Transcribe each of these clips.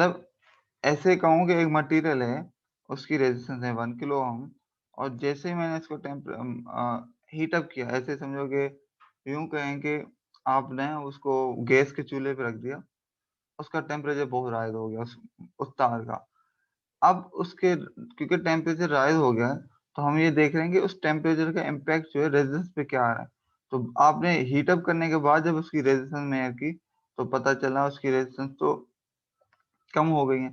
मतलब ऐसे कहूँ कि एक मटेरियल है, उसकी रेजिस्टेंस है 1 किलो ओम और जैसे ही मैंने इसको हीट अप किया, ऐसे समझो कि यूँ कहें कि आपने उसको गैस के चूल्हे पे रख दिया, उसका टेम्परेचर बहुत राइज़ हो गया उस तार का। अब उसके क्योंकि टेम्परेचर राइज़ हो गया है, तो हम ये देख रहे हैं कि उस टेम्परेचर का इम्पैक्ट जो है रेजिस्टेंस पे क्या आ रहा है। तो आपने हीट अप करने के बाद जब उसकी रेजिस्टेंस मेज़र की, तो पता चला उसकी रेजिस्टेंस तो कम हो गई है।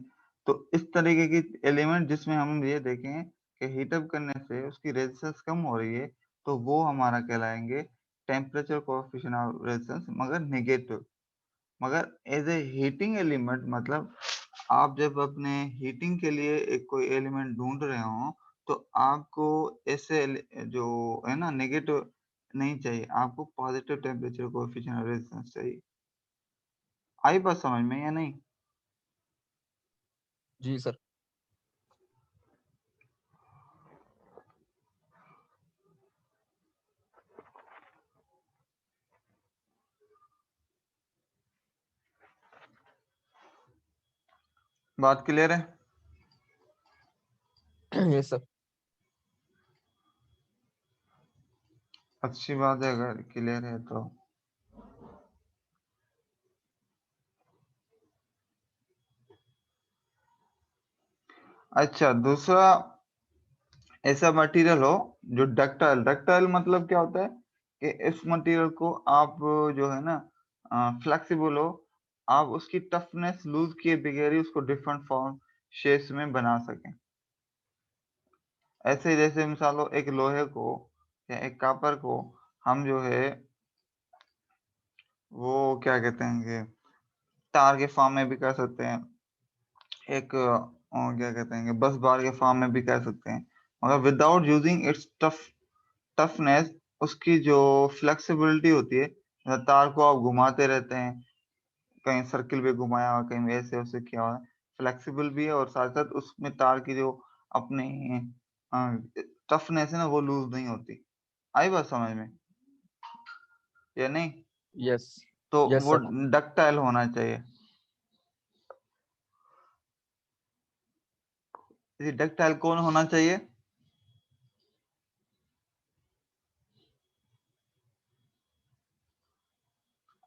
तो इस तरीके की एलिमेंट जिसमें हम ये देखें कि हीट अप करने से उसकी रेजिस्टेंस कम हो रही है, तो वो हमारा कहलाएँगे टेम्परेचर कोएफ़िशिएंट ऑफ रेजिस्टेंस मगर नेगेटिव। मगर एज़ ए हीटिंग एलिमेंट मतलब आप जब अपने हीटिंग के लिए एक कोई एलिमेंट ढूँढ रहे हो, तो आपको ऐसे जो है ना नेगेटिव नहीं चाहिए, आपको positive temperature coefficient of resistance चाहिए। आई बात समझ में या नहीं? जी सर। बात क्लियर है? Yes sir. अच्छी बात है अगर क्लियर है तो। अच्छा, दूसरा ऐसा मटेरियल हो जो डक्टाइल डक्टाइल मतलब क्या होता है कि इस मटेरियल को आप जो है ना फ्लेक्सिबल हो, आप उसकी टफनेस लूज किए बगैर ही उसको डिफरेंट फॉर्म शेप्स में बना सकें। ऐसे जैसे मिसाल लो एक लोहे को या एक कॉपर को हम जो है वो क्या कहते हैं कि तार के फॉर्म में भी कर सकते हैं। एक क्या कहते हैं कि बस बार के फॉर्म में भी कर सकते हैं। मगर विदाउट यूजिंग इट्स टफनेस उसकी जो फ्लेक्सिबिलिटी होती है, तार को आप घुमाते रहते हैं, कहीं सर्किल पे घुमाया हुआ, कहीं ऐसे वैसे किया हुआ है, फ्लेक्सिबल भी है और साथ-साथ उसमें तार की जो अपनी अ, टफनेस है ना वो लूज़ नहीं होती। आई बात समझ में या नहीं? यस। तो यस वो सर। डक्टाइल होना चाहिए। ये डक्टाइल कौन होना चाहिए?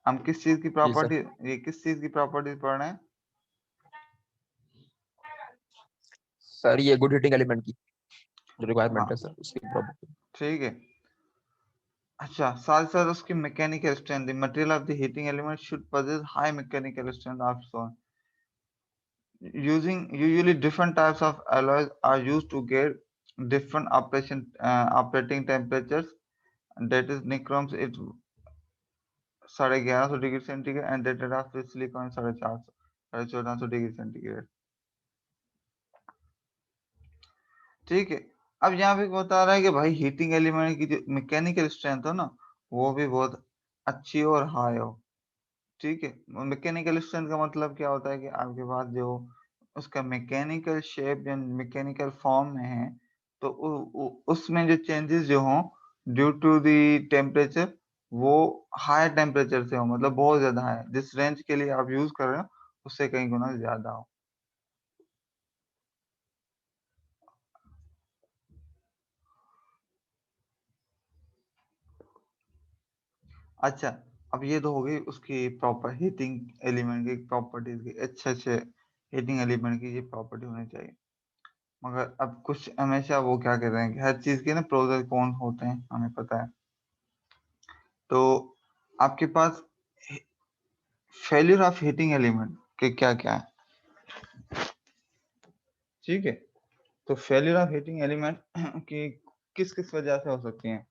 हम किस चीज़ की जी सर। प्रॉपर्टी ये किस चीज़ की प्रॉपर्टीज़ पढ़ रहे हैं? सर ये गुड हीटिंग एलिमेंट की जो रिक्वायरमेंट है हाँ, सर, उसकी प्रॉपर्टी। ठीक है। अच्छा, साथ-साथ उसकी mechanical strength, the material of the heating element should possess high mechanical strength also. Using usually different types of alloys are used to get different operating temperatures. That is nichrome it 1150 degree centigrade and that of silicon 450 1400 degree centigrade. ठीक है। अब यहाँ पे बता रहा है कि भाई हीटिंग एलिमेंट की जो मैकेनिकल स्ट्रेंथ हो ना, वो भी बहुत अच्छी और हाई हो। ठीक है। मैकेनिकल स्ट्रेंथ का मतलब क्या होता है कि आपके पास जो उसका मैकेनिकल शेप या मैकेनिकल फॉर्म में है, तो उसमें जो चेंजेस जो हों ड्यू टू द टेम्परेचर वो हाई टेम्परेचर से हो, मतलब बहुत ज्यादा है, जिस रेंज के लिए आप यूज कर रहे हो उससे कई गुना ज्यादा हो। अच्छा, अब ये तो हो गई उसकी प्रॉपर हीटिंग एलिमेंट की प्रॉपर्टीज की, अच्छे अच्छे हीटिंग एलिमेंट की ये प्रॉपर्टी होनी चाहिए। मगर अब कुछ हमेशा वो क्या कहते हैं कि हर चीज़ के ना प्रोस और कॉन्स होते हैं, हमें पता है। तो आपके पास फेल्यूर ऑफ हीटिंग एलिमेंट के क्या-क्या है? ठीक है? तो फेल्यूर ऑफ हीटिंग एलिमेंट की किस-किस वजह से हो सकती हैं?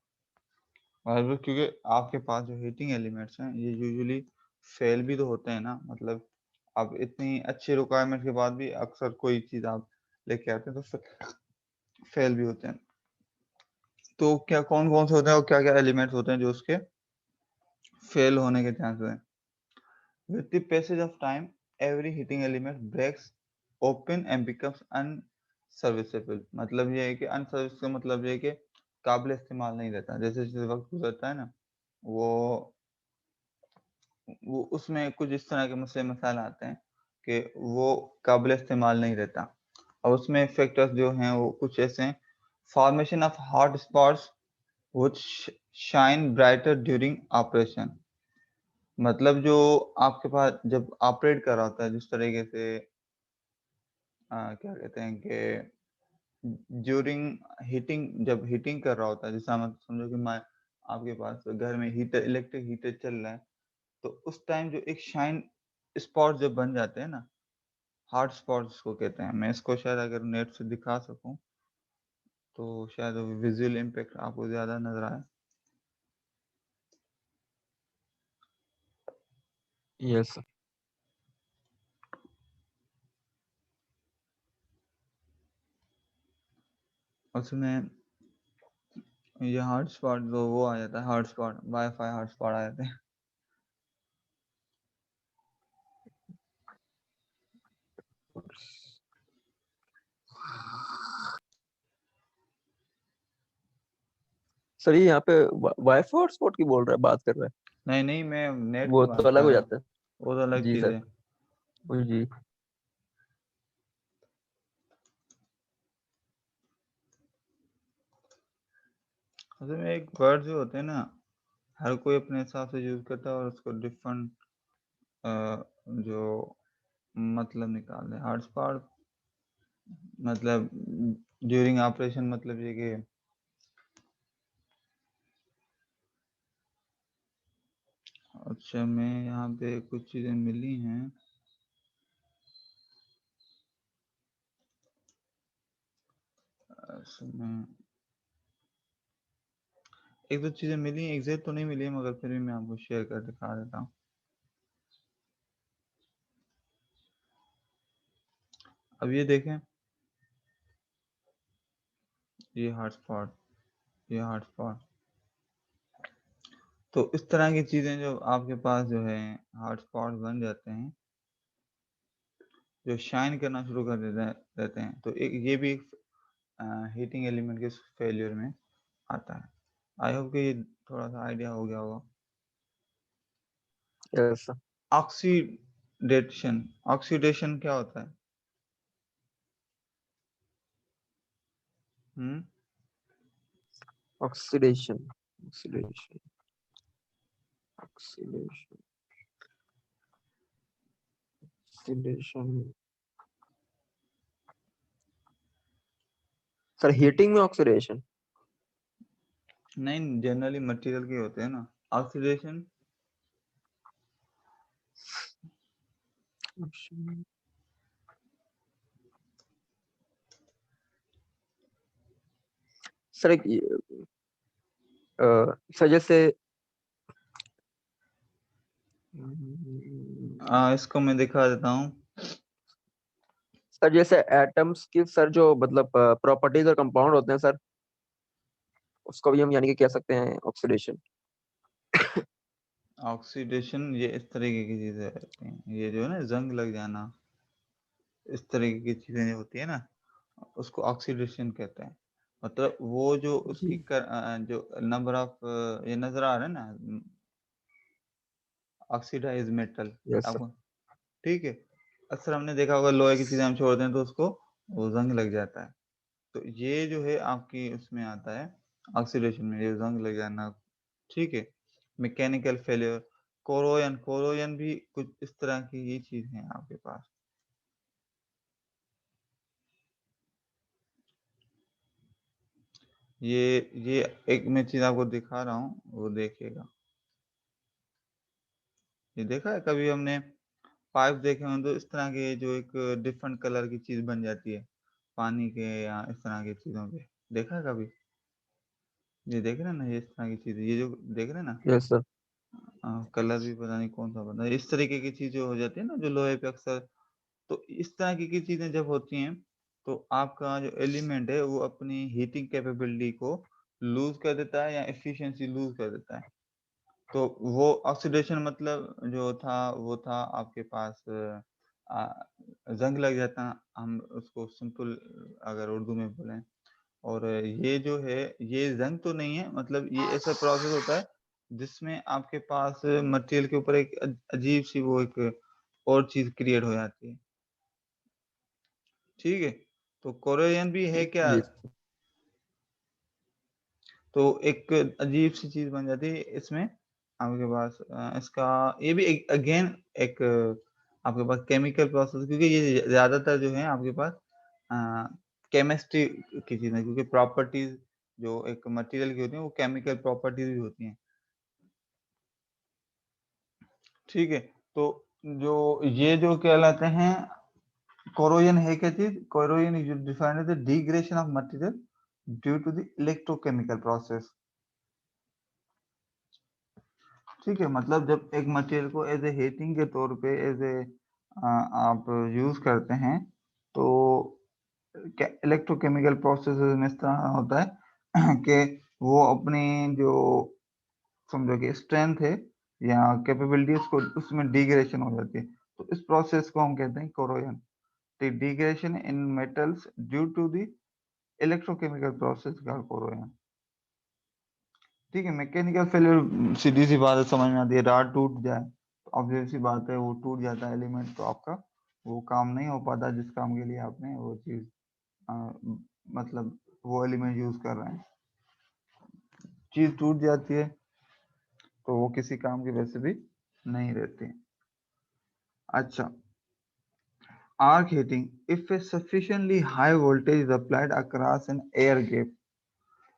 और क्योंकि आपके पास जो हीटिंग एलिमेंट्स हैं, ये यूजुअली फेल भी तो होते हैं ना, मतलब आप इतनी अच्छी रिक्वायरमेंट के बाद भी अक्सर कोई चीज़ आप लेके आते हैं तो फेल भी होते हैं। तो क्या कौन-कौन से होते हैं और क्या-क्या एलिमेंट्स होते हैं जो उसके फेल होने के चांसेस हैं? With the passage of time, every heating element breaks open and becomes unserviceable. मतलब ये है कि अनसर्विस का मतलब ये है कि काबिल इस्तेमाल नहीं रहता। जैसे-जैसे वक़्त गुज़रता है ना, वो वो उसमें कुछ इस तरह के मसले मसाइल आते हैं, कि वो काबिल इस्तेमाल नहीं रहता। और उसमें फैक्टर्स जो हैं वो कुछ ऐसे हैं, formation of hot spots which shine brighter during operation. मतलब जो आपके पास जब ऑपरेट कर रहा होता है, जिस तरीके से क्या कहते हैं कि ड्यूरिंग हीटिंग, जब हीटिंग कर रहा होता है, जैसे आप समझो कि मैं आपके पास घर में हीटर, इलेक्ट्रिक हीटर चल रहा है, तो उस टाइम जो एक शाइन स्पॉट जब बन जाते हैं ना, हॉट स्पॉट्स को कहते हैं। मैं इसको शायद अगर नेट से दिखा सकूं तो शायद विजुअल इम्पैक्ट आपको ज़्यादा नज़र आए। Yes sir. उसमें ये हॉट स्पॉट जो वो आ जाता है, hot spot wifi hot spot आ जाते हैं। सर ये यहाँ पे वाईफाई हॉटस्पॉट की बोल रहा है, बात कर रहा है? नहीं नहीं, मैं नेट की वो तो बात अलग कर हो रहा हूँ, जाता है। वो तो अलग जी चीज़ सर। है। जी। असल में एक वर्ड जो होते हैं ना, हर कोई अपने हिसाब से यूज़ करता है और उसको डिफरेंट जो मतलब निकाल रहे। हॉट स्पॉट मतलब ड्यूरिंग ऑपरेशन, मतलब ये कि अच्छा, मैं यहाँ पे कुछ चीज़ें मिली हैं। इसमें एक दो चीज़ें मिली हैं, एग्जैक्ट तो नहीं मिली है, मगर फिर भी मैं आपको शेयर कर दिखा देता हूँ। अब ये देखें, ये हॉटस्पॉट, ये हॉटस्पॉट, तो इस तरह की चीज़ें जो आपके पास जो है हॉटस्पॉट बन जाते हैं, जो शाइन करना शुरू कर देते हैं, तो एक ये भी एक हीटिंग एलिमेंट के फेलियर में आता है। आई होप कि ये थोड़ा सा आइडिया हो गया होगा। Yes sir. ऑक्सीडेशन, ऑक्सीडेशन क्या होता है? Hmm oxidation, oxidation, oxidation, oxidation. Sir heating में ऑक्सीडेशन? नहीं, जनरली मटेरियल के होते हैं ना ऑक्सीडेशन। सर एक सर जैसे इसको मैं दिखा देता हूँ। सर जैसे एटम्स की सर जो मतलब प्रॉपर्टीज और कंपाउंड होते हैं सर, उसको भी हम यानी कि कह सकते हैं ऑक्सीडेशन। ऑक्सीडेशन ये इस तरीके की चीजें रहती हैं, ये जो है ना जंग लग जाना, इस तरीके की चीजें जो होती है ना, उसको ऑक्सीडेशन कहते हैं। मतलब वो जो उसकी जी। जो नंबर ऑफ, ये नजर आ रहा है ना, ऑक्सीडाइज मेटल यस सर। आपको, ठीक है। अक्सर हमने देखा होगा लोहे की चीजें हम छोड़ते हैं तो उसको वो जंग लग जाता है। तो ये जो है आपकी उसमें आता है ऑक्सीडेशन में, ये जंग लग जाना, ठीक है। मैकेनिकल फेलियर, कोरोजन, कोरोजन भी कुछ इस तरह की ही चीज है आपके पास। ये एक मैं चीज आपको दिखा रहा हूँ, वो देखिएगा। ये देखा है कभी हमने पाइप देखे हों तो इस तरह के जो एक डिफरेंट कलर की चीज बन जाती है पानी के या इस तरह की चीजों पे, देखा है कभी? ये देख रहे हैं ना, ये इस तरह की चीज, ये जो देख रहे हैं ना, यस सर। कलर भी पता नहीं कौन सा बना है, इस तरीके की चीजें हो जाती है ना जो लोहे पे अक्सर। तो इस तरह की चीजें जब होती हैं तो आपका जो एलिमेंट है वो अपनी हीटिंग कैपेबिलिटी को लूज कर देता है या एफिशिएंसी लूज कर देता है। तो वो ऑक्सीडेशन मतलब जो था वो था आपके पास जंग लग जाता, हम उसको सिंपल अगर उर्दू में बोलें। और ये जो है ये जंग तो नहीं है, मतलब ये ऐसा प्रोसेस होता है जिसमें आपके पास मटेरियल के ऊपर एक अजीब सी वो एक और चीज क्रिएट हो जाती है। ठीक है, तो कोरोजन भी है क्या, जी तो एक अजीब सी चीज बन जाती है इसमें आपके पास। इसका ये भी एक अगेन एक आपके पास केमिकल प्रोसेस, क्योंकि ये ज्यादातर जो है आपके पास केमिस्ट्री की चीज है, क्योंकि प्रॉपर्टीज जो एक मटेरियल की होती है वो केमिकल प्रॉपर्टीज भी होती हैं। ठीक है, तो जो ये जो कहलाते हैं कोरोजन है क्या चीज, corrosion is defined as the degradation of material due to the electrochemical process. ठीक है, मतलब जब एक मटेरियल को एज ए हीटिंग के तौर पे एज ए आप यूज करते हैं, तो इलेक्ट्रोकेमिकल प्रोसेस में इस तरह होता है कि वो अपनी जो समझो कि स्ट्रेंथ है या कैपेबिलिटी उसको उसमें डिग्रेडेशन हो जाती है, तो इस प्रोसेस को हम कहते हैं corrosion. The degradation in metals due to the electrochemical process called corrosion. ठीक है, मैकेनिकल फेलियर सीधी सी बात है, समझ में आती है, राड टूट जाए तो ऑब्वियस सी बात है वो टूट जाता है एलिमेंट, तो आपका वो काम नहीं हो पाता जिस काम के लिए आपने वो चीज मतलब वो एलिमेंट यूज कर रहे हैं, चीज टूट जाती है तो वो किसी काम की वैसे भी नहीं रहती। अच्छा, arc heating, if a sufficiently high voltage is applied across an air gap,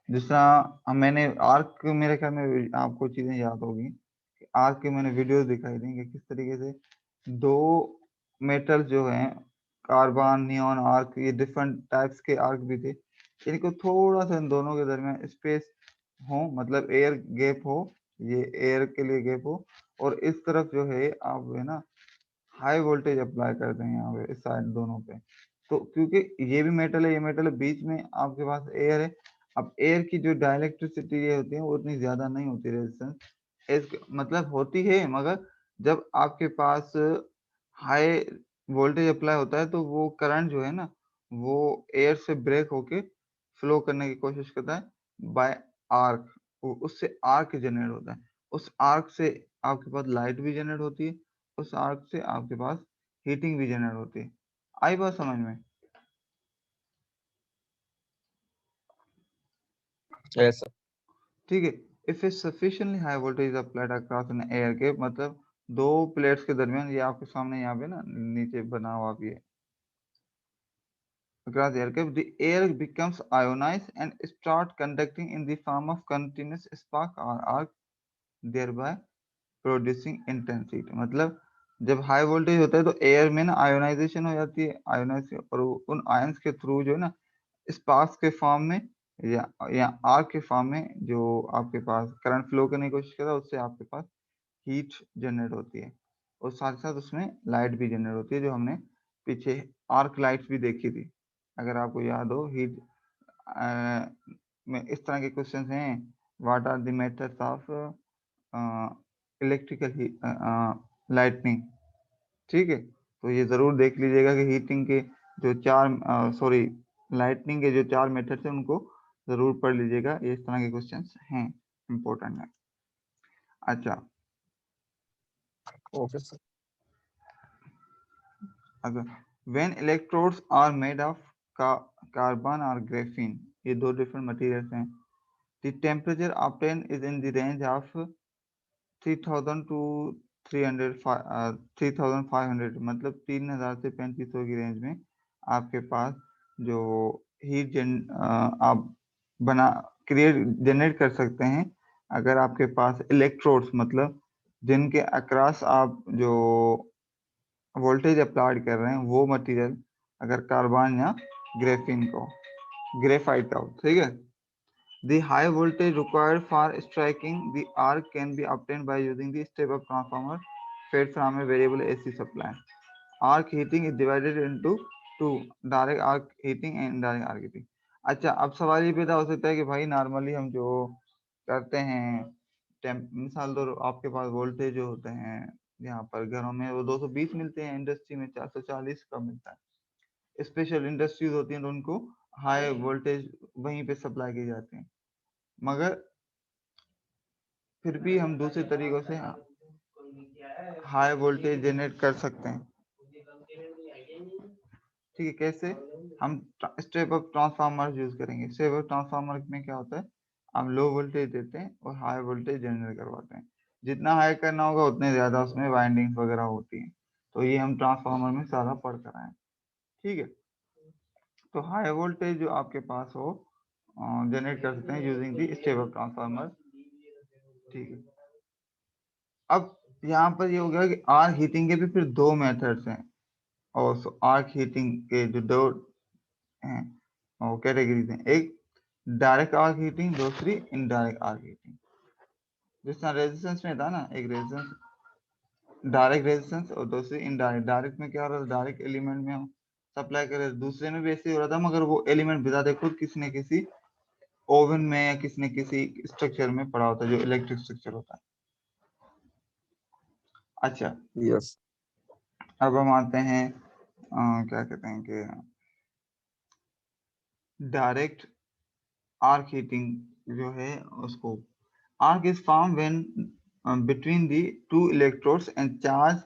जिस तरह मैंने आर्क, मेरे ख्याल में आपको चीजें याद होगी कि आर्क के मैंने वीडियोस दिखाई देंगे किस तरीके से दो मेटल जो हैं, कार्बन नियॉन आर्क, ये डिफरेंट टाइप्स के आर्क भी थे, इनको थोड़ा सा इन दोनों के दरमियान स्पेस हो, मतलब एयर गैप हो, ये एयर के लिए गैप हो, और इस तरफ जो है आप है ना हाई वोल्टेज अप्लाई करते हैं यहाँ पे इस साइड दोनों पे, तो क्योंकि ये भी मेटल है ये मेटल है, बीच में आपके पास एयर है। अब एयर की जो डाइलेक्ट्रिसिटी ये होती है वो उतनी ज्यादा नहीं होती रेजिस्टेंस, मतलब होती है, मगर जब आपके पास हाई वोल्टेज अप्लाई होता है तो वो करंट जो है ना वो एयर से ब्रेक होके फ्लो करने की कोशिश करता है बाय आर्क, उससे आर्क जनरेट होता है, उस आर्क से आपके पास लाइट भी जनरेट होती है, उस आर्क से आपके पास हीटिंग भी जनरेट होती है। आई बात समझ में? ऐसा। ठीक है, if A sufficiently high voltage applied across N air gap, मतलब दो प्लेट्स के दरमियान, ये आपके सामने यहाँ पे ना नीचे बना हुआ भी है, across the air gap the air becomes ionized and start conducting in the form of continuous spark or arc, thereby producing intense heat। मतलब जब हाई वोल्टेज होता है तो एयर में ना आयोनाइजेशन हो जाती है, आयोनाइजेशन, और उन आयंस के थ्रू जो है ना स्पार्क्स के फॉर्म में या आर्क के फॉर्म में जो आपके पास करंट फ्लो करने की कोशिश कर रहा है, उससे आपके पास हीट जनरेट होती है, और साथ साथ उसमें लाइट भी जनरेट होती है, जो हमने पीछे आर्क लाइट्स भी देखी थी, अगर आपको याद हो। हीट में इस तरह के क्वेश्चंस हैं, what are the methods of electrical lightning. ठीक है, तो ये जरूर देख लीजिएगा कि हीटिंग के जो चार सॉरी लाइटनिंग के जो चार मेथड्स हैं उनको जरूर पढ़ लीजिएगा, ये इस तरह के क्वेश्चंस हैं, इंपॉर्टेंट है। अच्छा, ओके सर। अगर when electrodes are made of carbon or graphene, ये दो डिफरेंट मटेरियल्स हैं, the temperature obtained is in the range of 3000 to 3500, मतलब 3000 से 3500 की रेंज में आपके पास जो हीट आप बना क्रिएट जनरेट कर सकते हैं, अगर आपके पास इलेक्ट्रोड्स, मतलब जिनके अक्रॉस आप जो वोल्टेज अप्लाइड कर रहे हैं वो मटेरियल अगर कार्बन या ग्रेफीन को ग्रेफाइट का हो, ठीक है। The high voltage required for striking the arc can be obtained by using the step-up transformer fed from a variable AC supply. Arc heating is divided into two: direct arc heating and indirect arc heating. अच्छा, अब सवाल ये पैदा हो सकता है कि भाई नॉर्मली हम जो करते हैं, मिसाल दो, आपके पास वोल्टेज जो होते हैं यहाँ पर घरों में वो 220 मिलते हैं, इंडस्ट्री में 440 का मिलता है, स्पेशल इंडस्ट्रीज होती हैं तो उनको हाई वोल्टेज वहीं पे सप्लाई की जाती है, मगर फिर भी हम दूसरे तरीकों से हाई वोल्टेज जनरेट कर सकते हैं। ठीक है, कैसे? हम स्टेप अप ट्रांसफार्मर यूज करेंगे। स्टेप अप ट्रांसफार्मर में क्या होता है, हम लो वोल्टेज देते हैं और हाई वोल्टेज जनरेट करवाते हैं। जितना हाई करना होगा उतने ज्यादा उसमें वाइंडिंग्स वगैरह होती हैं। तो ये हम ट्रांसफार्मर में सारा पढ़ कर आए हैं। ठीक है, तो हाई वोल्टेज जो आपके पास हो जनरेट कर सकते हैं using the step up transformer. ठीक है, अब यहाँ पर ये हो गया कि आर्क हीटिंग के भी फिर दो मेथड्स हैं। और आर्क हीटिंग के जो दो हैं और कैटेगरीज हैं, एक डायरेक्ट आर्क हीटिंग, दूसरी इनडायरेक्ट आर्क हीटिंग। जिस तरह रेजिस्टेंस में था ना, एक रेजिस्टेंस डायरेक्ट रेजिस्टेंस और दूसरी इनडायरेक्ट। डायरेक्ट में क्या हो रहा था, डायरेक्ट एलिमेंट में हम सप्लाई कर रहे थे। दूसरे में भी ऐसे ही हो रहा था, मगर वो एलिमेंट बिता खुद किसी न किसी ओवन में या किसी न किसी स्ट्रक्चर में पड़ा होता है जो इलेक्ट्रिक स्ट्रक्चर होता है। अच्छा, यस। अब हम आते हैं क्या कहते हैं कि डायरेक्ट आर्क हीटिंग जो है उसको। Arc is form when between the two electrodes and charge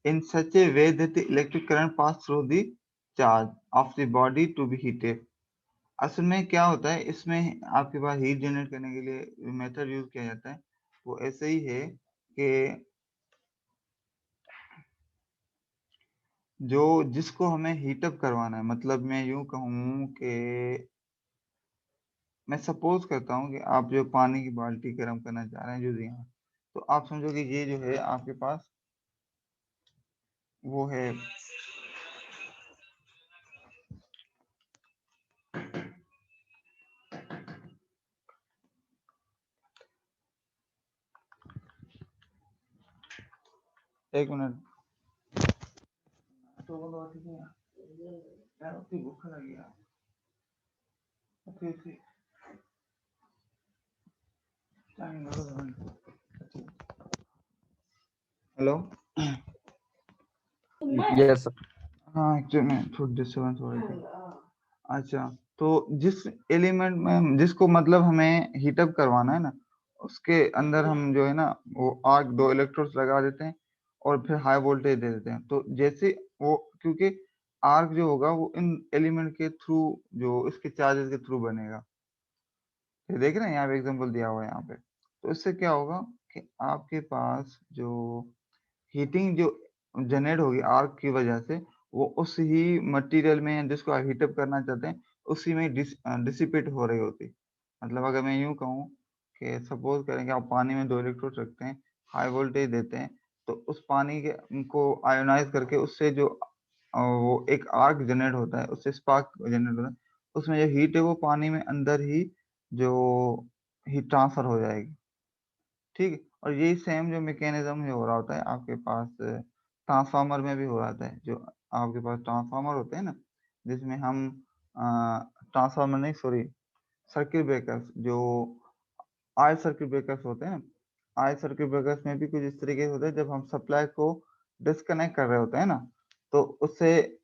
in such a way that the electric current pass through the charge of the body to be heated। असल में क्या होता है, इसमें आपके पास हीट जनरेट करने के लिए मेथड यूज किया जाता है वो ऐसे ही है कि जो जिसको हमें हीटअप करवाना है, मतलब मैं यूं कहूँ कि मैं सपोज करता हूँ कि आप जो पानी की बाल्टी गर्म करना चाह रहे हैं जो यहाँ, तो आप समझो कि ये जो है आपके पास वो है एक मिनट तो बोलो ठीक है यार, उसकी भूख लगी यार। Okay hello. Yes sir. हाँ, एक्चुअली में थोड़ी डिस्टर्बेंस हो रही थी। अच्छा, तो जिस एलिमेंट में जिसको मतलब हमें हीटअप करवाना है ना, उसके अंदर हम जो है ना वो आर्क दो इलेक्ट्रोड्स लगा देते हैं और फिर हाई वोल्टेज दे देते हैं। तो जैसे वो, क्योंकि आर्क जो होगा वो इन एलिमेंट के थ्रू, जो इसके चार्जेस के थ्रू बनेगा। ये देख रहे हैं, यहाँ पे एग्जांपल दिया हुआ है यहाँ पे। तो इससे क्या होगा कि आपके पास जो हीटिंग जो जनरेट होगी आर्क की वजह से, वो उस ही मटेरियल में जिसको आप हीटअप करना चाहते हैं उसी में डिसिपेट हो रही होती। मतलब अगर मैं यूं कहूँ कि सपोज करें कि आप पानी में दो इलेक्ट्रोड रखते हैं, हाई वोल्टेज देते हैं, तो उस पानी के को आयोनाइज करके उससे जो वो एक आर्क जनरेट होता है, उससे स्पार्क जनरेट होता है। उसमें जो हीट है वो पानी में अंदर ही जो हीट ट्रांसफर हो जाएगी। ठीक है, और यही सेम जो मैकेनिज्म जो हो रहा होता है आपके पास ट्रांसफार्मर में भी हो रहा है। जो आपके पास ट्रांसफार्मर होते हैं ना, जिसमें हम ट्रांसफार्मर नहीं, सॉरी, सर्किट ब्रेकर्स, जो आई सर्किट ब्रेकर्स होते हैं ना, आई सर्किट ब्रेकर्स में भी कुछ इस तरीके से होता है। जब हम सप्लाई को डिस्कनेक्ट कर रहे होते हैं ना, तो उससे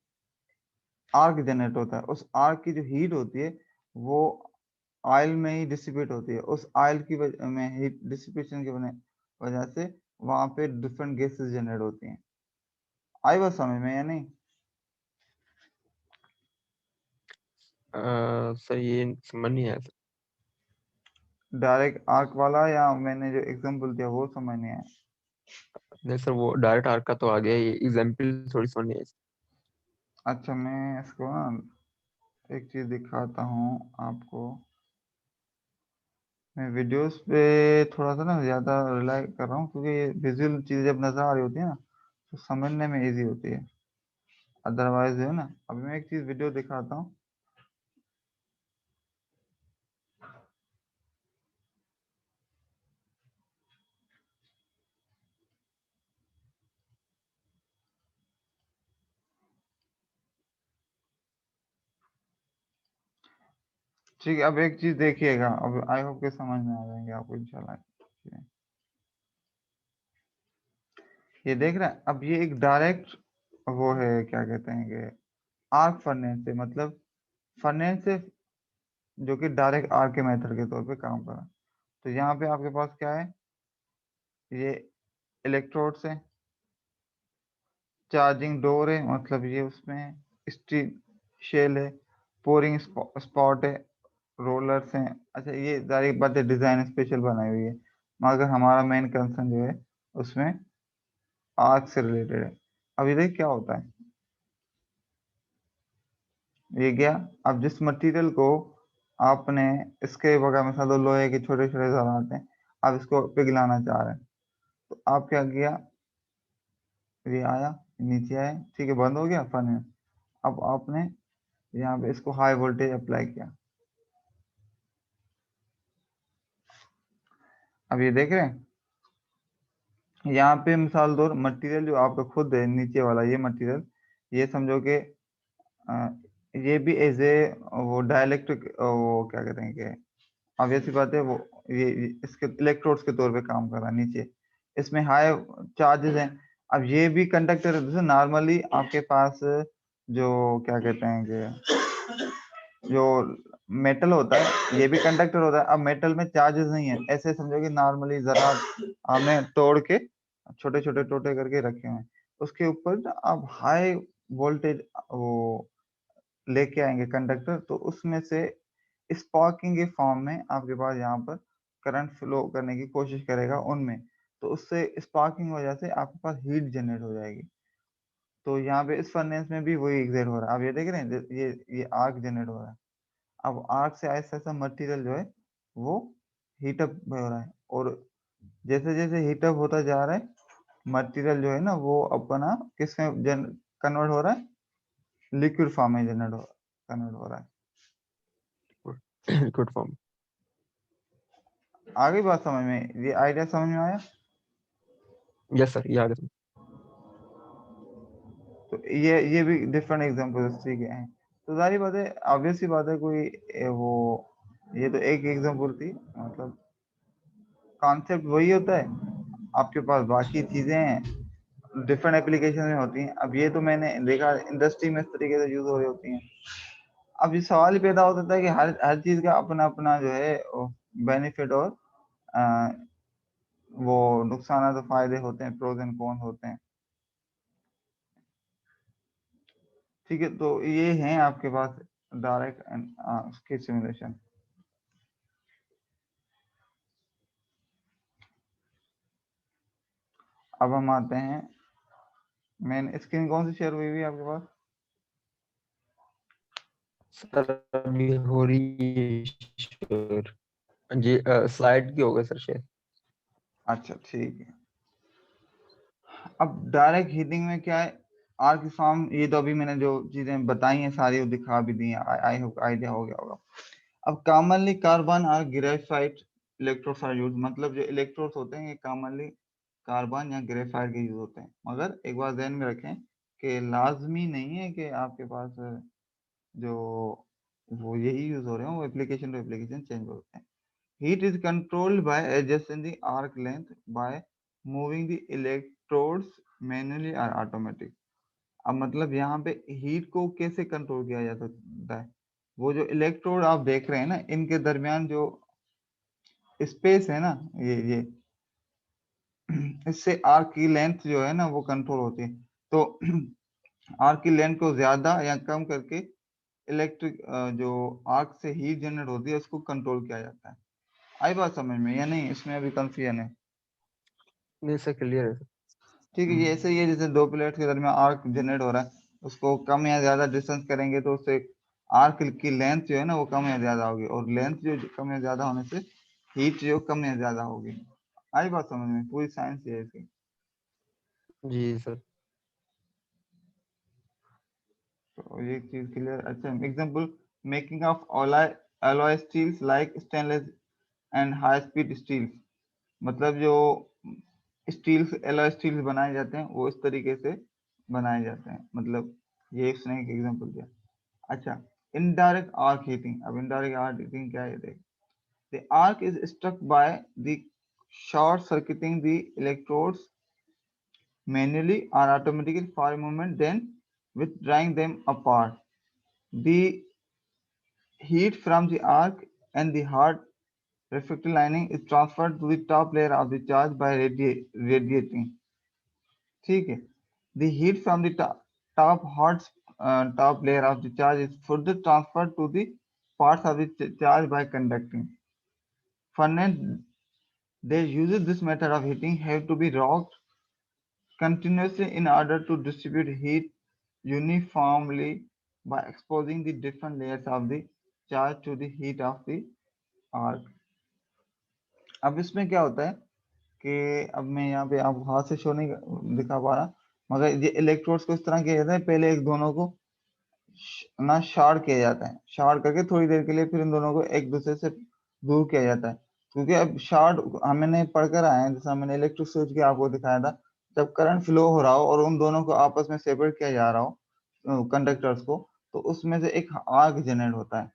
आर्क जनरेट होता है। उस आर्क की जो हीट होती है वो ऑयल में ही डिसिपेट होती है। उस ऑयल की वजह में हीट डिसिपेशन की वजह से वहां पे डिफरेंट गैसेस जनरेट होती हैं। आई बात समझ में या नहीं? सर ये समझ नहीं आया सर। डायरेक्ट आर्क वाला या मैंने जो एग्जांपल दिया वो समझ नहीं आया? नहीं सर, वो डायरेक्ट आर्क का तो आ गया, ये एग्जाम्पल थोड़ी समझ नहीं आई। अच्छा, मैं इसको ना एक चीज दिखाता हूँ आपको। मैं वीडियोस पे थोड़ा सा ना ज्यादा रिलाई कर रहा हूँ, क्योंकि ये विजुअल चीजें जब नजर आ रही होती है ना तो समझने में इजी होती है। अदरवाइज है ना, अभी मैं एक चीज वीडियो दिखाता हूँ। ठीक है, अब एक चीज देखिएगा, अब आई होप के समझ में आ जाएंगे आपको इंशाल्लाह। ये देख रहे हैं, अब ये एक डायरेक्ट वो है, क्या कहते हैं कि आर्क फर्नेस से, मतलब फर्नेस से जो कि डायरेक्ट आर्क के मेथड के तौर पे काम कर रहा है। तो यहाँ पे आपके पास क्या है, ये इलेक्ट्रोड्स है, चार्जिंग डोर है, मतलब ये उसमें स्टील शेल है, पोरिंग स्पॉट है, रोलर्स हैं। अच्छा, ये सारी बातें डिजाइन स्पेशल बनाई हुई है, मगर हमारा मेन कंसर्न जो है उसमें आर्क से रिलेटेड है। अब ये देख क्या होता है, ये गया। अब जिस मटेरियल को आपने इसके बगैर में दो लोहे के छोटे छोटे जार आते हैं, आप इसको पिघलाना चाह रहे हैं, तो आप क्या किया, ये आया, नीचे आया, ठीक है, बंद हो गया फन। अब आपने यहाँ पे इसको हाई वोल्टेज अप्लाई किया। अब ये देख रहे हैं, यहाँ पे मिसाल दो, मटेरियल जो आपका खुद है नीचे वाला, ये मटेरियल, ये समझो कि ये भी एज ए वो डाइलेक्ट्रिक, वो क्या कहते हैं कि obvious सी बात है, वो ये इसके इलेक्ट्रोड्स के तौर पे काम कर रहा है नीचे, इसमें हाई चार्जेस हैं। अब ये भी कंडक्टर है, जैसे नॉर्मली आपके पास जो क्या कहते हैं कि जो मेटल होता है ये भी कंडक्टर होता है। अब मेटल में चार्जेस नहीं है, ऐसे समझो कि नॉर्मली जरा हमने तोड़ के छोटे छोटे टोटे करके रखे हुए हैं, उसके ऊपर ना आप हाई वोल्टेज वो लेके आएंगे कंडक्टर, तो उसमें से स्पार्किंग के फॉर्म में आपके पास यहाँ पर करंट फ्लो करने की कोशिश करेगा उनमें, तो उससे स्पार्किंग वजह से आपके पास हीट जनरेट हो जाएगी। तो यहाँ पे इस फर्नेस में भी वही एग्जैक्ट हो रहा है। आप ये देख रहे हैं, ये आर्क जनरेट हो रहा है। अब आर्क से ऐसा ऐसा मटेरियल जो है वो हीटअप हो रहा है, और जैसे जैसे हीटअप होता जा रहा है मटेरियल जो है ना वो अपना किस में कन्वर्ट हो रहा है, लिक्विड फॉर्म में कन्वर्ट हो रहा है। Liquid form. आगे बात समझ में, ये आइडिया समझ में आया। यस सर, ये आगे सर। तो ये भी डिफरेंट एग्जांपल ठीक है। तो सारी बात है, ऑब्वियस सी बात है, कोई वो ये तो एक एग्जांपल थी, मतलब कॉन्सेप्ट वही होता है, आपके पास बाकी चीजें हैं डिफरेंट एप्लीकेशन में होती हैं। अब ये तो मैंने देखा इंडस्ट्री में इस तरीके से यूज हो रही होती हैं। अब ये सवाल ही पैदा होता है कि हर हर चीज का अपना अपना जो है बेनिफिट और अ, वो नुकसान तो फायदे होते हैं, प्रोज एंड कॉन्स होते हैं। ठीक है, तो ये हैं आपके पास डायरेक्ट एंड उसके सिमुलेशन। अब हम आते हैं, मेन स्क्रीन कौन सी शेयर हुई हुई है आपके पास। सर अभी हो रही है sure। जी, स्लाइड की होगा सर शेयर। अच्छा ठीक है। अब डायरेक्ट हीटिंग में क्या है, आर्क फॉर्म, ये तो अभी मैंने जो चीजें बताई हैं सारी वो दिखा भी दी हैं, आई होप आइडिया हो गया होगा। अब कॉमनली कार्बन और ग्रेफाइट इलेक्ट्रोड्स आर यूज, मतलब जो इलेक्ट्रोड्स होते हैं ये कॉमनली कार्बन या ग्रेफाइट के यूज होते हैं, मगर एक बात ध्यान में रखें कि लाजमी नहीं है कि आपके पास जो वो यही यूज हो रहे हो, वो एप्लीकेशन टू एप्लीकेशन चेंज होते हैं। Heat is controlled by adjusting the arc length by moving the electrodes manually or automatic। अब मतलब यहाँ पे हीट को कैसे कंट्रोल किया जा सकता है, वो जो इलेक्ट्रोड आप देख रहे हैं ना, इनके दरमियान जो स्पेस है ना, ये इससे आर्क की लेंथ जो है ना वो कंट्रोल होती है। तो आर्क की लेंथ को ज्यादा या कम करके इलेक्ट्रिक जो आर्क से हीट जनरेट होती है उसको कंट्रोल किया जाता है। आई बात समझ में या नहीं, इसमें अभी कंफ्यूजन है। नहीं सर, क्लियर है सर। ठीक है, ये ऐसे ही है जैसे दो प्लेट के दरमियान आर्क जनरेट हो रहा है, उसको कम या ज्यादा डिस्टेंस करेंगे तो उससे आर्क की लेंथ जो है ना वो कम या ज्यादा होगी, और लेंथ जो कम या ज्यादा होने से हीट जो कम या ज्यादा होगी। आई बात समझ में, पूरी साइंस ये है इसकी। जी सर। तो ये चीज क्लियर। अच्छा, example, making of alloy steels like stainless and high speed steels, मतलब जो स्टील्स एलॉय स्टील्स बनाए जाते हैं वो इस तरीके से बनाए जाते हैं, मतलब ये इसने एक एग्जांपल दिया। अच्छा, इनडायरेक्ट आर्क हीटिंग। अब इनडायरेक्ट आर्क हीटिंग क्या है, देख, the arc is struck by the short circuiting the electrodes manually or automatically for a moment, then withdrawing them apart. The heat from the arc and the hot refractory lining is transferred to the top layer of the charge by radiating. ठीक है, the heat from the top layer of the charge is further transferred to the parts of the charge by conducting. Furnace that uses this method of heating have to be rocked continuously in order to distribute heat uniformly by exposing the different layers of the charge to the heat of the arc. अब इसमें क्या होता है कि अब मैं यहाँ पे आप हाथ से शो नहीं दिखा पा रहा, मगर ये इलेक्ट्रोड्स को इस तरह किया जाता है, पहले एक दोनों को ना शॉर्ट किया जाता है, शॉर्ट करके थोड़ी देर के लिए फिर इन दोनों को एक दूसरे से दूर किया जाता है, क्योंकि अब शॉर्ट हमने पढ़कर आए हैं, जैसा मैंने इलेक्ट्रिक स्विच के आपको दिखाया था, जब करंट फ्लो हो रहा हो और उन दोनों को आपस में सेपरेट किया जा रहा हो कंडक्टर्स को, तो उसमें से एक आर्क जनरेट होता है,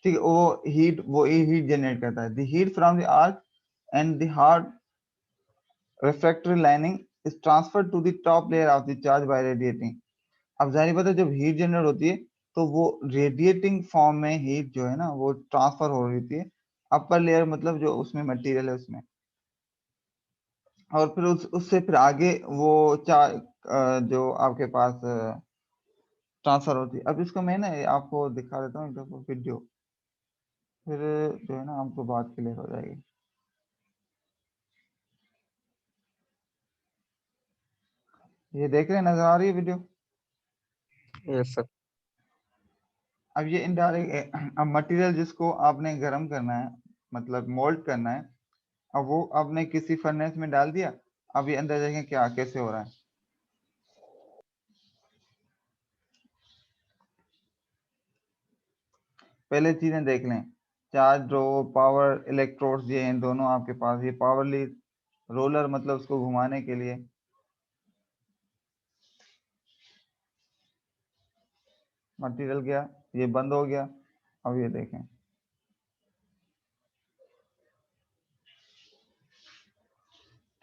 ठीक है, वो हीट जनरेट करता है। The heat from the arc and the hard refractory lining is transferred to the top layer of the charge by radiating. अब जाहिर बात है जब हीट जनरेट होती है तो वो रेडिएटिंग फॉर्म में हीट जो है ना वो ट्रांसफर हो रही होती है अपर लेयर, मतलब जो उसमें मटेरियल है उसमें, और फिर उससे फिर आगे वो जो आपके पास ट्रांसफर होती है। अब इसको मैं ना आपको दिखा देता हूँ एक दफा वीडियो, फिर जो है ना आपको बात क्लियर हो जाएगी। ये देख रहे हैं, नजर आ रही है वीडियो? Yes sir. अब ये इनडायरेक्ट, अब मटेरियल जिसको आपने गर्म करना है, मतलब मोल्ड करना है, अब वो आपने किसी फर्नेस में डाल दिया, अब ये अंदर देखें क्या कैसे हो रहा है। पहले चीजें देख लें, चार्ज ड्रो, पावर इलेक्ट्रोड्स, ये हैं दोनों आपके पास, ये पावरली रोलर मतलब उसको घुमाने के लिए, मटेरियल गया, ये बंद हो गया। अब ये देखें,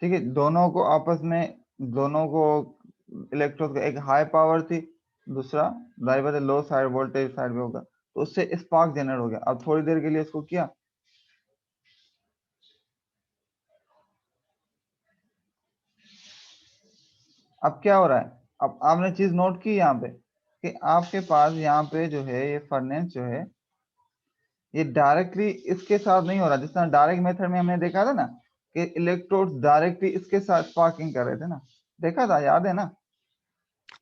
ठीक है, दोनों को आपस में, दोनों को इलेक्ट्रोड का एक हाई पावर थी, दूसरा जाहिर बात है लो साइड वोल्टेज साइड में होगा, तो उससे स्पार्क जनरेट हो गया। अब थोड़ी देर के लिए इसको किया, अब क्या हो रहा है, अब आपने चीज नोट की यहाँ पे कि आपके पास यहाँ पे जो है ये फर्नेस जो है ये डायरेक्टली इसके साथ नहीं हो रहा, जिस तरह डायरेक्ट मेथड में हमने देखा था ना कि इलेक्ट्रोड डायरेक्टली इसके साथ स्पार्किंग कर रहे थे ना, देखा था, याद है ना?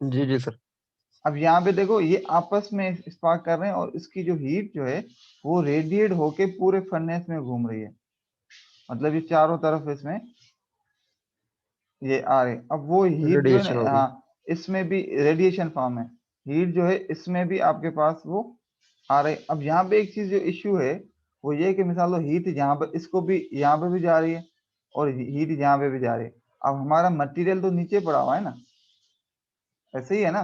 जी जी सर। अब यहाँ पे देखो ये आपस में स्पार्क कर रहे हैं और इसकी जो हीट जो है वो रेडिएट होके पूरे फर्नेस में घूम रही है, मतलब ये चारों तरफ इसमें ये आ रहे। अब वो हीट जो है रेडिएशन हो ना, रही। हाँ, इसमें भी रेडिएशन फॉर्म है, हीट जो है इसमें भी आपके पास वो आ रही। अब यहाँ पे एक चीज जो इश्यू है वो ये है कि मिसाल लो हीट यहाँ पर इसको भी यहाँ पे भी जा रही है और हीट यहाँ पे भी जा रही है। अब हमारा मटेरियल तो नीचे पड़ा हुआ है ना, ऐसे ही है ना,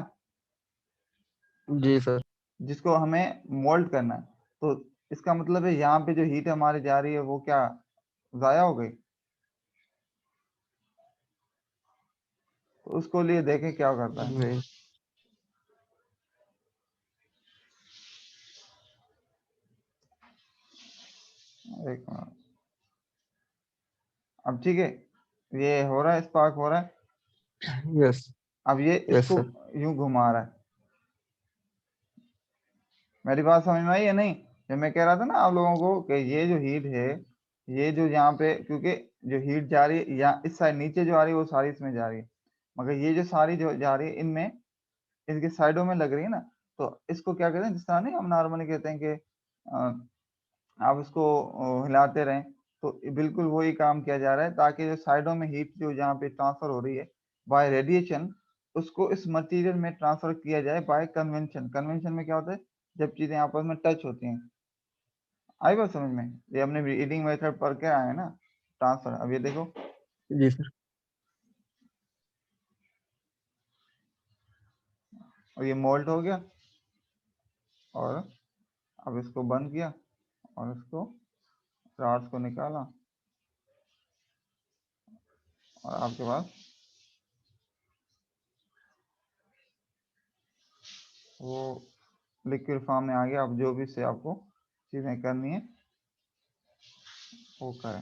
जी सर। जिसको हमें मोल्ड करना है, तो इसका मतलब है यहाँ पे जो हीट हमारी जा रही है वो क्या जाया हो गई? तो उसको लिए देखें क्या करता है। नहीं। एक मिनट, अब ठीक है, ये हो रहा है, स्पार्क हो रहा है। यस। अब ये यस इसको सर। यूं घुमा रहा है, मेरी बात समझ में आई या नहीं? जब मैं कह रहा था ना आप लोगों को कि ये जो हीट है, ये जो यहाँ पे, क्योंकि जो हीट जा रही है या इस साइड नीचे जो आ रही है वो सारी इसमें जा रही है, मगर ये जो सारी जो जा रही है इनमें इनके साइडों में लग रही है ना, तो इसको क्या कहते हैं, जिस तरह नहीं हम नॉर्मली कहते हैं कि आप इसको हिलाते रहें, तो बिल्कुल वही काम किया जा रहा है ताकि जो साइडों में हीट जो जहाँ पे ट्रांसफर हो रही है बाय रेडिएशन, उसको इस मटेरियल में ट्रांसफर किया जाए बाय कन्वेंशन। कन्वेंशन में क्या होता है, जब चीजें आपस में टच होती हैं। आई बात समझ में? ये हमने रीडिंग मेथड पढ़ के आए हैं ना, ट्रांसफर। अब ये देखो, जी सर। और ये मोल्ट हो गया, और अब इसको बंद किया और इसको रॉड्स को निकाला, और आपके पास वो लिक्विड फॉर्म में आ गया। अब जो भी से आपको चीजें करनी है वो करें।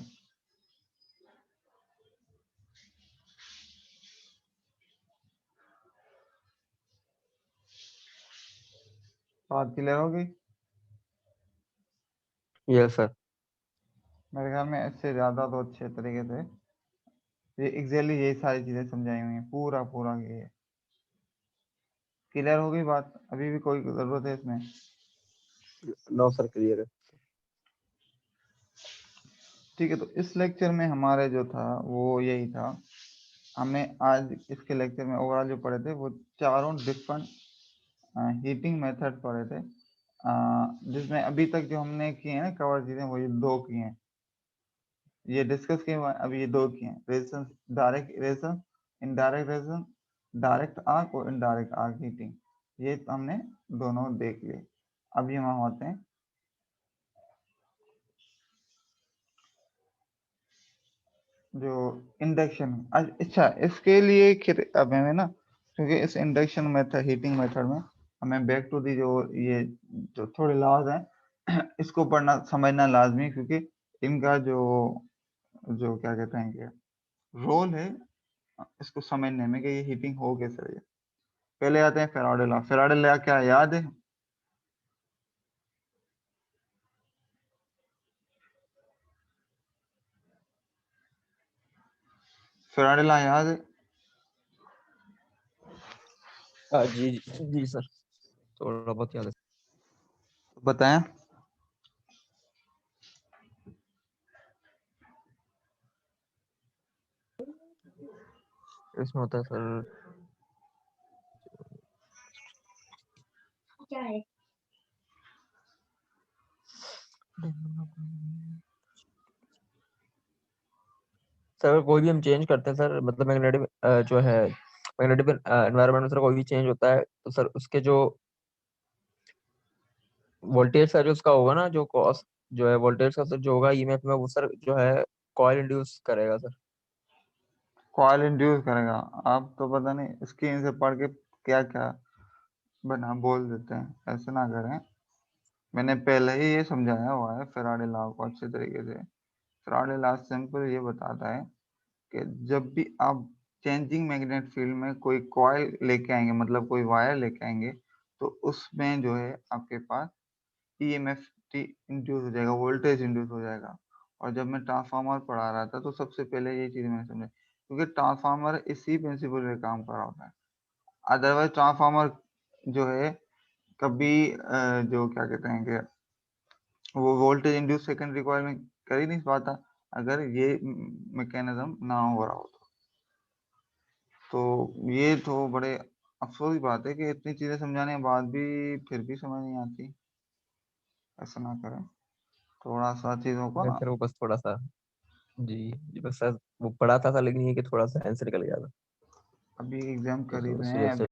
बात क्लियर होगी? Yes sir. मेरे ख्याल में इससे ज़्यादा तो अच्छे तरीके से ये एग्जैक्टली यही सारी चीज़ें समझाई हुई हैं, पूरा पूरा ये क्लियर हो गई बात? अभी भी कोई ज़रूरत है इसमें? नो सर, क्लियर है। ठीक है, तो इस लेक्चर में हमारे जो था वो यही था। हमने आज इसके लेक्चर में ओवरऑल जो पढ़े थे वो चारों डिफरेंट हीटिंग मेथड पढ़े थे, जिसमें अभी तक जो हमने किए हैं ना कवर चीज़ें, वो ये दो किए हैं, ये डिस्कस किए हुए हैं, अभी ये दो किए हैं, resistance, direct resistance, indirect resistance, direct arc और इनडायरेक्ट आर्क हीटिंग, ये तो हमने दोनों देख लिए। अभी हम आते हैं जो इंडक्शन। अच्छा, इसके लिए अब हमें ना, क्योंकि इस इंडक्शन मेथड, हीटिंग मेथड में हमें बैक टू दी जो ये जो थोड़े लॉज हैं इसको पढ़ना समझना लाजमी है, क्योंकि इनका जो जो क्या कहते हैं कि रोल है इसको समझने में कि ये हीटिंग हो कैसे रही है। पहले आते हैं फैराडे लॉ। फैराडे लॉ क्या याद है? फैराडे लॉ याद है? जी जी जी सर, थोड़ा बहुत याद है। बताएं। इसमें होता है सर, क्या है सर, कोई भी हम चेंज करते हैं सर, मतलब मैग्नेटिक जो है मैग्नेटिक एनवायरनमेंट में सर कोई भी चेंज होता है तो सर उसके जो वोल्टेज सर जो उसका होगा ना, जो कॉस जो है वोल्टेज का सर जो होगा ईएमएफ में, वो सर जो है कॉइल इंड्यूस करेगा सर। कॉइल इंड्यूस करेगा? आप तो पता नहीं स्क्रीन से पढ़ के क्या क्या बना बोल देते हैं, ऐसे ना करें। मैंने पहले ही ये समझाया हुआ है फैराडे लॉ को अच्छे तरीके से। फैराडे लॉ सिंपल ये बताता है कि जब भी आप चेंजिंग मैग्नेट फील्ड में कोई कॉइल लेके आएंगे, मतलब कोई वायर लेके आएंगे, तो उसमें जो है आपके पास ईएमएफ इंड्यूस हो जाएगा, वोल्टेज इंड्यूस हो जाएगा। और जब मैं ट्रांसफार्मर पढ़ा रहा था तो सबसे पहले ये चीज़ मैंने समझा, क्योंकि ट्रांसफार्मर इसी प्रिंसिपल पे काम कर रहा होता है। अदरवाइज ट्रांसफार्मर जो है कभी जो क्या कहते हैं कि वो वोल्टेज इंड्यूस सेकेंडरी कॉइल में कर ही नहीं पाता, अगर ये मैकेनिज्म ना हो रहा हो तो। ये तो बड़े अफसोस की बात है कि इतनी चीज़ें समझाने के बाद भी फिर भी समझ नहीं आती। ऐसा ना करें, थोड़ा सा चीज़ों को ना। सर वो बस थोड़ा सा, जी जी, बस सर वो पढ़ा था लेकिन ये कि थोड़ा सा आंसर निकल गया था, अभी एग्जाम तो करीब इस वजह हैं। से